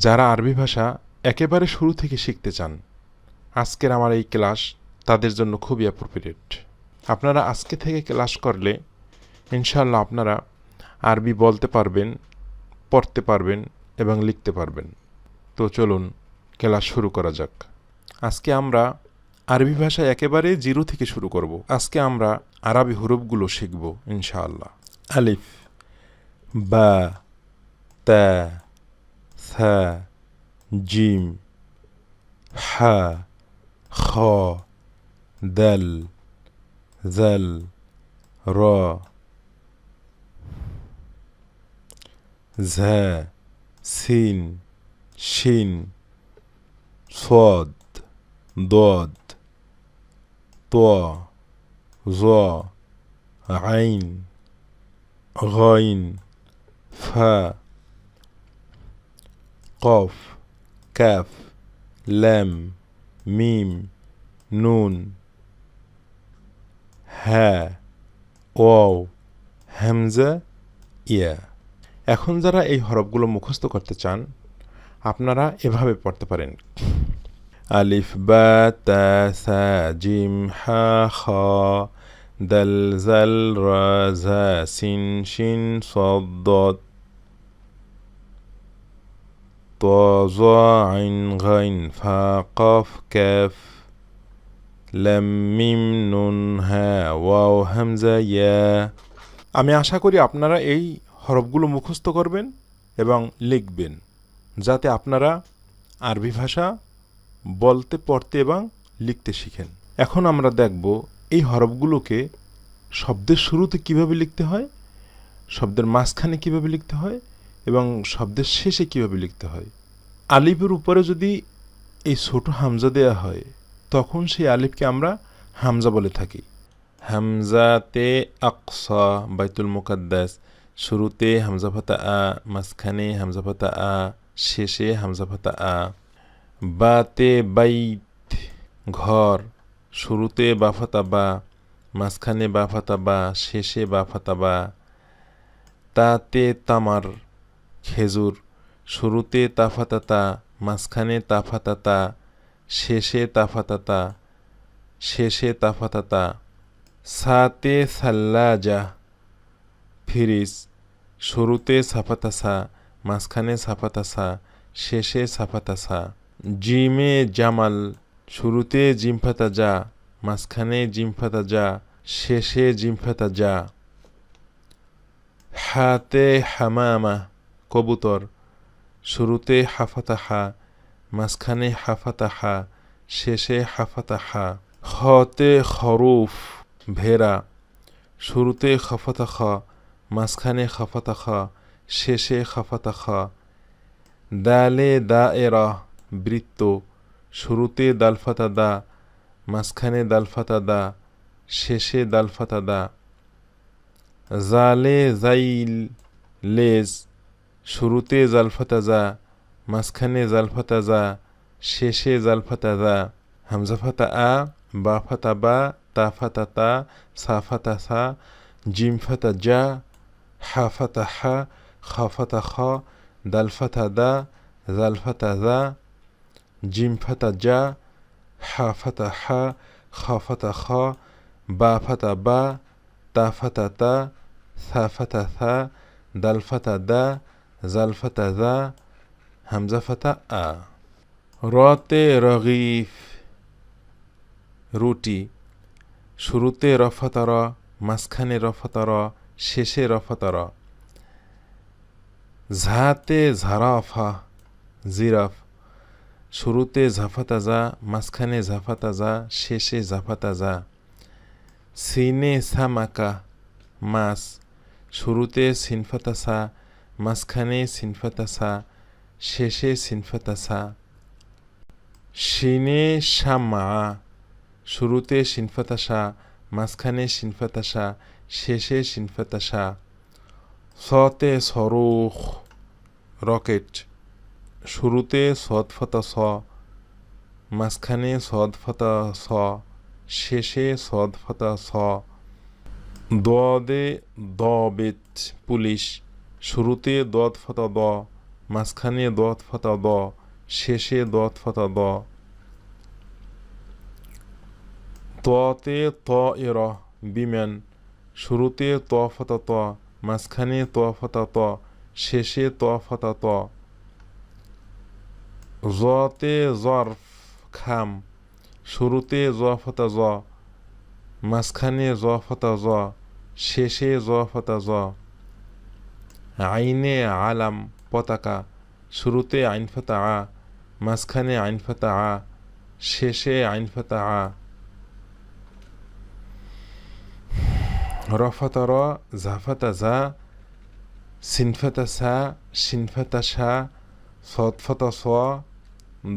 যারা আরবি ভাষা একেবারে শুরু থেকে শিখতে চান, আজকের আমার এই ক্লাস তাদের জন্য খুবই অ্যাপ্রোপ্রিয়েট। আপনারা আজকে থেকে ক্লাস করলে ইনশাআল্লাহ আপনারা আরবি বলতে পারবেন, পড়তে পারবেন এবং লিখতে পারবেন। তো চলুন ক্লাস শুরু করা যাক। আজকে আমরা আরবি ভাষা একেবারে জিরো থেকে শুরু করব। আজকে আমরা আরবি হরফগুলো শিখব ইনশাআল্লাহ। আলিফ, বা, তা, থা, জিম, হা, খ, দাল, জাল, র, ঝা, সিন, শিন, صاد ضاد طا ظا عين غين فا قاف كاف لام ميم نون ها ওয়াও হামজা ইয়া। এখন যারা এই হরফগুলো মুখস্থ করতে চান আপনারা এভাবে পড়তে পারেন: আলিফ, বা, তা, সা, জিম, হা, খ, দাল, জাল, রা, ঝা, সিন, শিন, صاد ضاد طا ظا عين غين فا قاف كاف লাম মিম নুন হা ওয়াও হামজা ইয়া। আমি আশা করি আপনারা এই হরফগুলো মুখস্থ করবেন এবং লিখবেন, যাতে আপনারা আরবি ভাষা বলতে, পড়তে এবং লিখতে শিখেন। এখন আমরা দেখব এই হরফগুলোকে শব্দের শুরুতে কিভাবে লিখতে হয়, শব্দের মাঝখানে কিভাবে লিখতে হয় এবং শব্দের শেষে কিভাবে লিখতে হয়। আলিফের উপরে যদি এই ছোট হামজা দেয়া হয় তখন সেই আলিফকে আমরা হামজা বলে থাকি। হামজাতে আকসা বাইতুল মুকাদ্দাস, শুরুতে হামজা ফাতা আ, মাঝখানে হামজা ফাতা আ, শেষে হামজা ফাতা আ। বাতে বাইত ঘর, শুরুতে বা ফাতা বা, মাঝখানে বা ফাতা বা, শেষে বা ফাতা বা। তাতে তামার খেজুর, শুরুতে তা ফাতা তা, মাঝখানে তা ফাতা তা, শেষে তা ফাতা তা, শেষে তা ফাতা তা। সাতে সাল্লাজা ফিরিস, শুরুতে সাফাতা সা, মাঝখানে সাফাতা সা, শেষে সাফাতা সা। জিমে জামাল, শুরুতে জিম ফাতা যা, মাঝখানে জিম ফাতা যা, শেষে জিম ফাতা যা। হাতে হামামা কবুতর, শুরুতে হাফাতা হা, মাঝখানে হাফাতা হা, শেষে হাফাতা হা। খতে খরুফ ভেড়া, শুরুতে খফাতা খ, মাঝখানে খফাতা খ, শেষে খফাতা খ। দালে দায়েরা বৃত্ত, শুরুতে দালফাতা দা, মাঝখানে দালফাতা দা, শেষে দালফাতা দা। জালে জাইল লেজ, শুরুতে জালফাতা যা, মাঝখানে জালফাতা যা, শেষে জালফাতা যা। হামজা ফাতা আ, বা ফাতা বা, তা ফাতা তা, সা ফাতা সা, জিম ফাতা যা, হা ফাতা হা, খ ফাতা খ, দাল ফাতা দা, জাল ফাতা দা, জিম ফাতা যা, হা ফাতা হা, খ ফাতা খ, বা ফাতা বা, তা ফাতা তা, সা ফাতা সা, দাল ফাতা দা, জাল ফাতা দা, হামজা ফাতা আ। রতে রগিফ রুটি, শুরুতে রফাতা র, মাঝখানে রফাতা র, শেষে রফাতা র। ঝাতে ঝারাফা জিরাফ, শুরুতে ঝাফাতা যা, মাঝখানে ঝাফাতা যা, শেষে ঝাফাতা যা। সিনে সামাকা মাছ, শুরুতে সিনফাতা সা, মাঝখানে সিনফাতা সা, শেষে সিনফাতা সা। শিনে শামা, শুরুতে সিনফাতা সা, মাঝখানে সিনফাতা সা, শেষে সিনফাতা সা। সতে সরুখ রকেট, শুরুতে সদ ফাতা স, মাঝখানে সদ ফাতা স, শেষে সদ ফাতা স। দদে দবিত পুলিশ, শুরুতে দদ ফাতা দ, মাঝখানে দত ফাতা দ শেষে দত ফাতা দ ততে ত এর বিমান শুরুতে ত ফাতা ত মাঝখানে ত ফাতা ত শেষে ত ফাতা ত জতে জরফ খাম শুরুতে জ ফাতা জ মাঝখানে জ ফাতা জ শেষে জ ফাতা জ আইনে আলাম পতাকা শুরুতে আইন ফাতা আ মাঝখানে আইন ফাতা আ শেষে আইন ফাতা আ রফাতা র জাফাতা জা সিনফাতা সা শিনফাতা সা সদফাতা স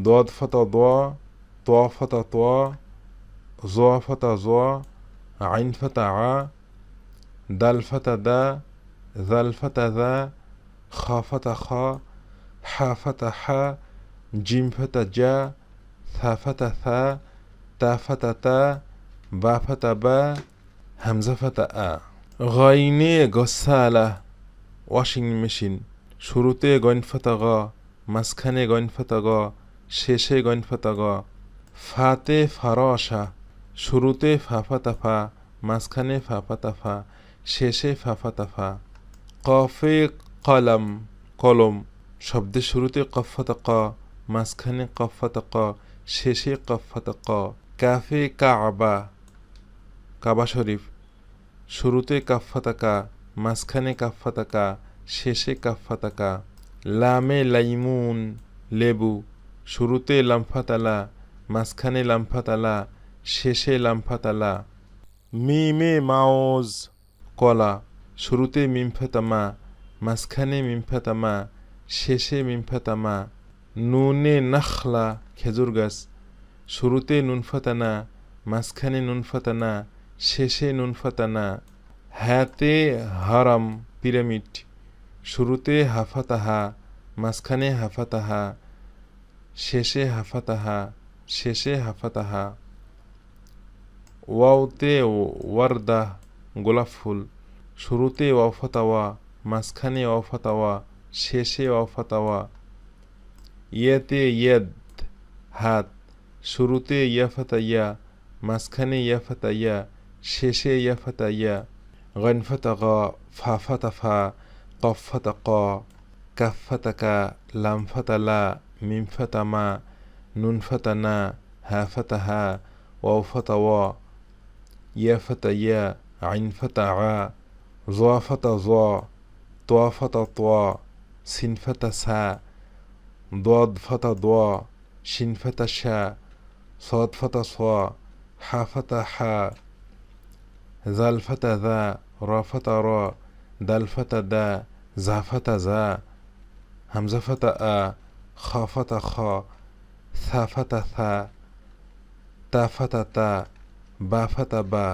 দদফাতা দ তফাতা ত জফাতা জ আইনফাতা আ দালফাতা দা জালফাতা দা খাফাতা খা হাফাতা হা জিমফাতা জা থাফাতা থা তাফাতা তা বাফাতা বা হামজাফাতা আ গাইনে গসালা ওয়াশিং মেশিন শুরুতে গইনফাতা গ মাঝখানে গইনফাতা গ শেষে গইনফাতা গ ফাতে ফারসা শুরুতে ফাফাতা ফা মাঝখানে ফাফাতা ফা শেষে ফাফাতা ফা কফে কলম কলম শব্দের শুরুতে কফাতা ক মাঝখানে কফাতা ক শেষে কফাতা ক কাফে কাবা কাবা শরীফ শুরুতে কাফাতা কা মাঝখানে কাফাতা কা শেষে কাফাতা কা লামে লাইমুন লেবু শুরুতে লামফাতালা মাঝখানে লামফাতালা শেষে লামফাতালা মিমে মাওজ কলা শুরুতে মিমফাতামা মাঝখানে মিমফাতামা শেষে মিমফাতামা নুনে নাখলা খেজুর গাছ শুরুতে নুনফাতানা মাঝখানে নুনফাতানা শেষে নুনফাতানা হাতে হারাম পিরামিড শুরুতে হাফাতাহা মাঝখানে হাফাতাহা শেষে হাফাতাহা শেষে হাফাতাহা ওয়াওতে ওয়ারদা গোলাপ ফুল শুরুতে ওয়াফাতাওয়া মাঝখানে ওয়াফাতাওয়া শেষে ওয়াফাতাওয়া ইয়েতে ইয়েদ হাত শুরুতে ইয়াফাতা ইয়া মাঝখানে ইয়াফাতা ইয়া শেষে ইয়াফাতা ইয়া গনফাতা গ ফাফাতা ফা কফাতা ক কাফাতা কা লামফাতা লা মিমফাতা মা নুনফাতা না হাফাতা হা ওয়াফাতা ওয়া ইয়াফাতা ইয়া আইনফাতা আ জোয়াফাতা জ তোয়াফাতা তোয়া সিনফাতা সা দদফাতা দোয়া শিনফাতা শা সদফাতা সোয়া হাফাতা হা জালফাতা দা রফাতা র দালফাতা দা জাফাতা জা হামজাফাতা আ খাফাতা খ থাফাতা থা তাফাতা তা বাফাতা বা